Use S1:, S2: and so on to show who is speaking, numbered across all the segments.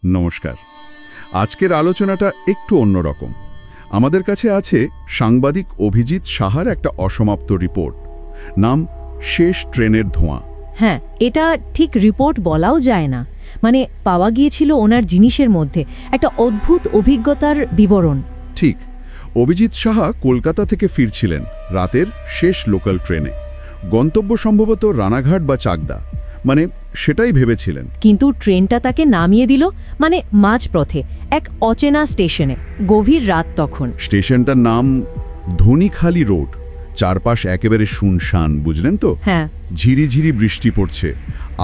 S1: নমস্কার। আজকের আলোচনাটা একটু অন্যরকম। আমাদের কাছে আছে সাংবাদিক অভিজিৎ সাহার একটা অসমাপ্ত রিপোর্ট, নাম শেষ ট্রেনের ধোঁয়া।
S2: হ্যাঁ, এটা ঠিক রিপোর্ট বলাও যায় না। মানে পাওয়া গিয়েছিল ওনার জিনিসের মধ্যে একটা অদ্ভুত অভিজ্ঞতার বিবরণ।
S1: ঠিক, অভিজিৎ সাহা কলকাতা থেকে ফিরছিলেন রাতের শেষ লোকাল ট্রেনে। গন্তব্য সম্ভবত রানাঘাট বা চাকদা, মানে সেটাই ভেবেছিলেন।
S2: কিন্তু ট্রেনটা তাকে নামিয়ে দিল মানে মাঝপথে এক অচেনা স্টেশনে। গভীর রাত তখন।
S1: স্টেশনটার নাম ধনিখালি রোড। চারপাশ একেবারে শুনশান, বুঝলেন তো?
S2: হ্যাঁ।
S1: ঝিরিঝিরি বৃষ্টি পড়ছে।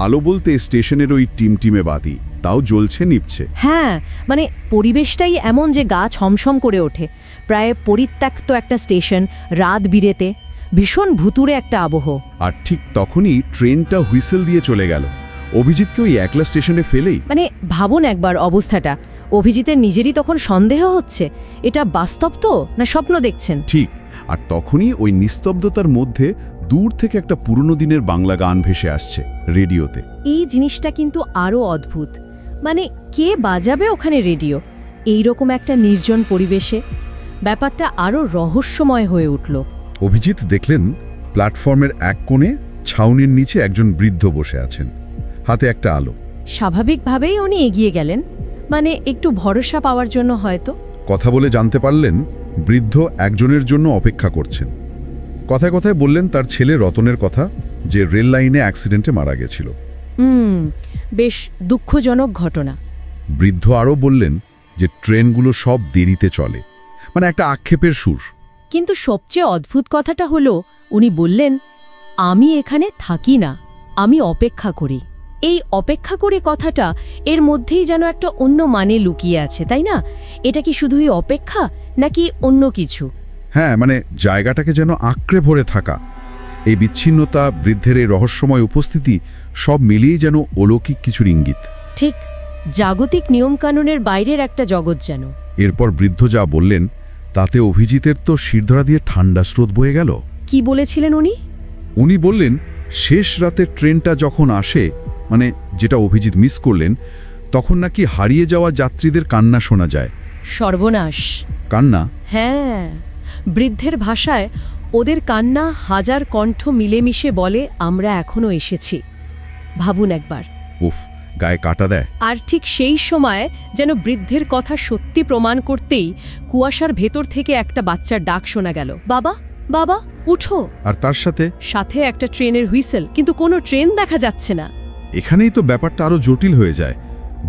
S1: আলো বলতে স্টেশনের ওই টিমটিমে বাতি, তাও জ্বলছে নিভছে।
S2: হ্যাঁ, মানে পরিবেশটাই এমন যে গা ছমছম করে ওঠে। প্রায় পরিত্যক্ত একটা স্টেশন, রাত বিরেতে, ভীষণ ভুতুড়ে একটা আবহ।
S1: আর ঠিক তখনই ট্রেনটা হুইসেল দিয়ে চলে গেল, অভিজিৎকে ওই একলা স্টেশনে ফেলেই।
S2: মানে ভাবুন একবার অবস্থাটা। অভিজিতের নিজেরই তখন সন্দেহ হচ্ছে, এটা বাস্তব তো না স্বপ্ন দেখছেন।
S1: ঠিক, আর তখনই ওই নিস্তব্ধতার মধ্যে দূর থেকে একটা পুরনো দিনের বাংলা গান ভেসে আসছে রেডিওতে।
S2: এই জিনিসটা কিন্তু আরও অদ্ভুত। মানে কে বাজাবে ওখানে রেডিও এইরকম একটা নির্জন পরিবেশে? ব্যাপারটা আরও রহস্যময় হয়ে উঠল।
S1: অভিজিৎ দেখলেন প্ল্যাটফর্মের এক কোণে ছাউনির নিচে একজন বৃদ্ধ বসে আছেন, হাতে একটা আলো।
S2: স্বাভাবিকভাবেই উনি এগিয়ে গেলেন, মানে একটু ভরসা পাওয়ার জন্য হয়তো।
S1: কথা বলে জানতে পারলেন বৃদ্ধ একজনের জন্য অপেক্ষা করছেন। কথায় কথায় বললেন তার ছেলে রতনের কথা, যে রেল লাইনে অ্যাক্সিডেন্টে মারা গেছিল।
S2: বেশ দুঃখজনক ঘটনা।
S1: বৃদ্ধ আরও বললেন যে ট্রেনগুলো সব দেরিতে চলে, মানে একটা আক্ষেপের সুর।
S2: কিন্তু সবচেয়ে অদ্ভুত কথাটা হলো, উনি বললেন, আমি এখানে থাকি না, আমি অপেক্ষা করি। এই অপেক্ষা করে কথাটা, এর মধ্যেই যেন একটা অন্য মানে লুকিয়ে আছে, তাই না? এটা কি শুধুই অপেক্ষা নাকি অন্য কিছু?
S1: হ্যাঁ, মানে জায়গাটাকে যেন আঁকড়ে ভরে থাকা। এই বিচ্ছিন্নতা, বৃদ্ধের এই রহস্যময় উপস্থিতি, সব মিলিয়ে যেন অলৌকিক কিছুর ইঙ্গিত।
S2: ঠিক, জাগতিক নিয়মকানুনের বাইরের একটা জগৎ যেন।
S1: এরপর বৃদ্ধ যা বললেন তাতে অভিজিতের তো শিরধরা দিয়ে ঠান্ডা স্রোত বয়ে গেল।
S2: কি বলেছিলেন উনি?
S1: উনি বললেন শেষ রাতের ট্রেনটা যখন আসে, মানে যেটা অভিজিৎ মিস করলেন, তখন নাকি হারিয়ে যাওয়া যাত্রীদের কান্না শোনা যায়।
S2: সর্বনাশ!
S1: কান্না?
S2: হ্যাঁ, বৃদ্ধের ভাষায় ওদের কান্না হাজার কণ্ঠ মিলেমিশে বলে, আমরা এখনো এসেছি। ভাবুন একবার।
S1: উফ, গায়ে কাটা দেয়।
S2: আর ঠিক সেই সময় যেন বৃদ্ধের কথা সত্যি প্রমাণ করতেই কুয়াশার ভেতর থেকে একটা বাচ্চার ডাক শোনা গেল, বাবা বাবা উঠো।
S1: আর তার সাথে
S2: সাথে একটা ট্রেনের হুইসেল, কিন্তু কোনো ট্রেন দেখা যাচ্ছে না।
S1: এখানেই তো ব্যাপারটা আরো জটিল হয়ে যায়।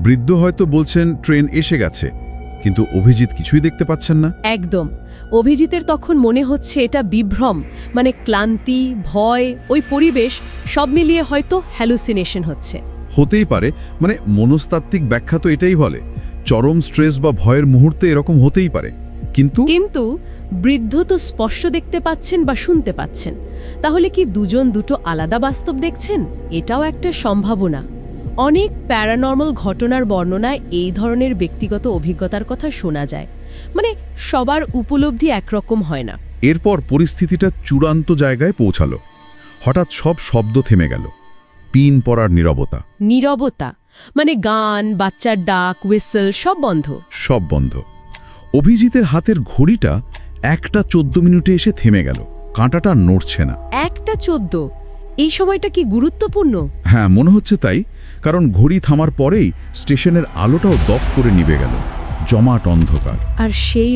S1: বৃদ্ধ হয়তো বলছেন ট্রেন এসে গেছে, কিন্তু অভিজিৎ কিছুই দেখতে পাচ্ছেন না।
S2: একদম। অভিজিতের তখন মনে হচ্ছে এটা বিভ্রম, মানে ক্লান্তি, ভয়, ওই পরিবেশ সব মিলিয়ে হয়তো হ্যালুসিনেশন হচ্ছে।
S1: হতেই পারে, মানে মনস্তাত্ত্বিক ব্যাখ্যা তো এটাই বলে, চরম স্ট্রেস বা ভয়ের মুহূর্তে এরকম হতেই পারে। কিন্তু
S2: বৃদ্ধ তো স্পষ্ট দেখতে পাচ্ছেন বা শুনতে পাচ্ছেন। তাহলে কি দুজন দুটো আলাদা বাস্তব দেখছেন? এটাও একটা সম্ভাবনা। অনেক প্যারানর্মাল ঘটনার বর্ণনায় এই ধরনের ব্যক্তিগত অভিজ্ঞতার কথা শোনা যায়, মানে সবার উপলব্ধি একরকম হয় না।
S1: এরপর পরিস্থিতিটা চূড়ান্ত জায়গায় পৌঁছালো। হঠাৎ সব শব্দ থেমে গেল। পিন পড়ার নীরবতা।
S2: নীরবতা মানে গান, বাচ্চার ডাক, হুইসেল সব বন্ধ।
S1: সব বন্ধ। অভিজিতের হাতের ঘড়িটা 1:14 এসে থেমে গেল। কাঁটাটা নড়ছে না।
S2: 1:14? এই সময়টা কি গুরুত্বপূর্ণ?
S1: হ্যাঁ, মনে হচ্ছে তাই, কারণ ঘড়ি থামার পরেই স্টেশনের আলোটাও দপ করে নিভে গেল। জমাট অন্ধকার।
S2: আর সেই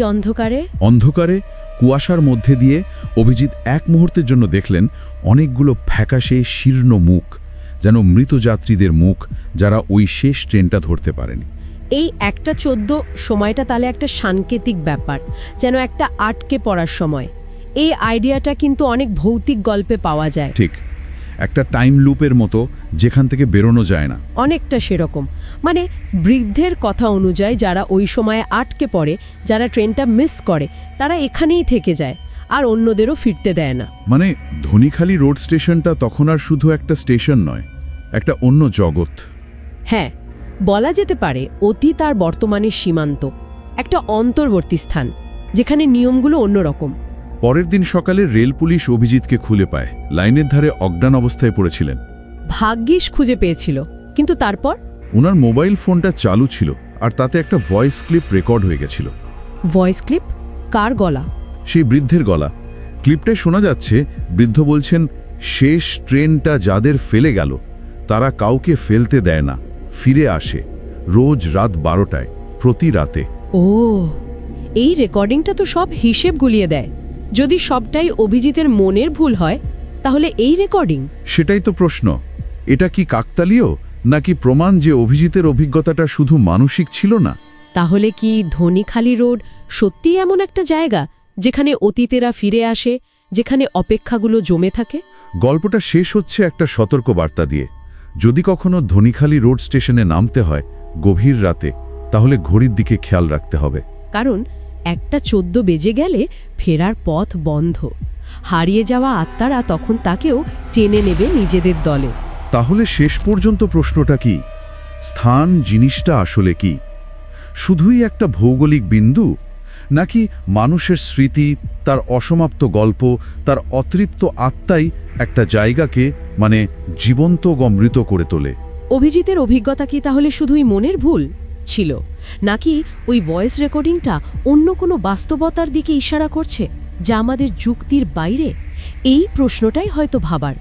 S1: অন্ধকারে কুয়াশার মধ্যে দিয়ে অভিজিৎ এক মুহূর্তের জন্য দেখলেন অনেকগুলো ফ্যাকাশে শীর্ণ মুখ, যেন মৃত যাত্রীদের মুখ, যারা ওই শেষ ট্রেনটা ধরতে পারেনি।
S2: এই 1:14 সময়টা তাহলে একটা সাংকেতিক ব্যাপার, যেন একটা আটকে পড়ার সময়। এই আইডিয়াটা কিন্তু অনেক ভৌতিক গল্পে পাওয়া যায়।
S1: ঠিক, একটা টাইম লুপের মতো, যেখান থেকে বেরোনো যায় না।
S2: অনেকটা সেরকম। মানে বৃদ্ধের কথা অনুযায়ী যারা ওই সময়ে আটকে পড়ে, যারা ট্রেনটা মিস করে, তারা এখানেই থেকে যায় আর অন্যদেরও ফিরতে দেয় না।
S1: মানে ধনিখালি রোড স্টেশনটা তখন আর শুধু একটা স্টেশন নয়, একটা অন্য জগৎ।
S2: হ্যাঁ, বলা যেতে পারে অতীত আর বর্তমানের সীমান্ত, একটা অন্তর্বর্তী স্থান যেখানে নিয়মগুলো অন্যরকম।
S1: পরের দিন সকালে রেল পুলিশ অভিজিৎকে খুলে পায়। লাইনের ধারে অজ্ঞান অবস্থায় পড়েছিলেন।
S2: ভাগ্যিস খুঁজে পেয়েছিল, কিন্তু তারপর
S1: ওনার মোবাইল ফোনটা চালু ছিল আর তাতে একটা ভয়েস ক্লিপ রেকর্ড হয়ে গেছিল।
S2: Voice clip? কার গলা?
S1: সেই বৃদ্ধের গলা। ক্লিপটায় শোনা যাচ্ছে বৃদ্ধ বলছেন, শেষ ট্রেনটা যাদের ফেলে গেল তারা কাউকে ফেলতে দেয় না, ফিরে আসে রোজ রাত 12টায়, প্রতি রাতে।
S2: ও, এই রেকর্ডিংটা তো সব হিসেব গুলিয়ে দেয়। যদি সবটাই অভিজিতের মনের ভুল হয় তাহলে এই রেকর্ডিং?
S1: সেটাই তো প্রশ্ন। এটা কি কাকতালীয় নাকি প্রমাণ যে অভিজিতের অভিজ্ঞতাটা শুধু মানসিক ছিল না?
S2: তাহলে কি ধনীখালি রোড সত্যিই এমন একটা জায়গা যেখানে অতীতেরা ফিরে আসে, যেখানে অপেক্ষাগুলো জমে থাকে?
S1: গল্পটা শেষ হচ্ছে একটা সতর্ক বার্তা দিয়ে। যদি কখনো ধনীখালি রোড স্টেশনে নামতে হয় গভীর রাতে, তাহলে ঘড়ির দিকে খেয়াল রাখতে হবে।
S2: কারণ 1:14 বেজে গেলে ফেরার পথ বন্ধ। হারিয়ে যাওয়া আত্মারা তখন তাকেও টেনে নেবে নিজেদের দলে।
S1: তাহলে শেষ পর্যন্ত প্রশ্নটা কি? স্থান জিনিসটা আসলে কি? শুধুই একটা ভৌগোলিক বিন্দু, নাকি মানুষের স্মৃতি, তার অসমাপ্ত গল্প, তার অতৃপ্ত আত্মাই একটা জায়গাকে জীবন্ত মৃত করে তোলে?
S2: অভিজিতের অভিজ্ঞতা কি তাহলে শুধুই মনের ভুল ছিল, নাকি ওই ভয়েস রেকর্ডিংটা অন্য কোনো বাস্তবতার দিকে ইশারা করছে যা আমাদের যুক্তির বাইরে? এই প্রশ্নটাই হয়তো ভাবার।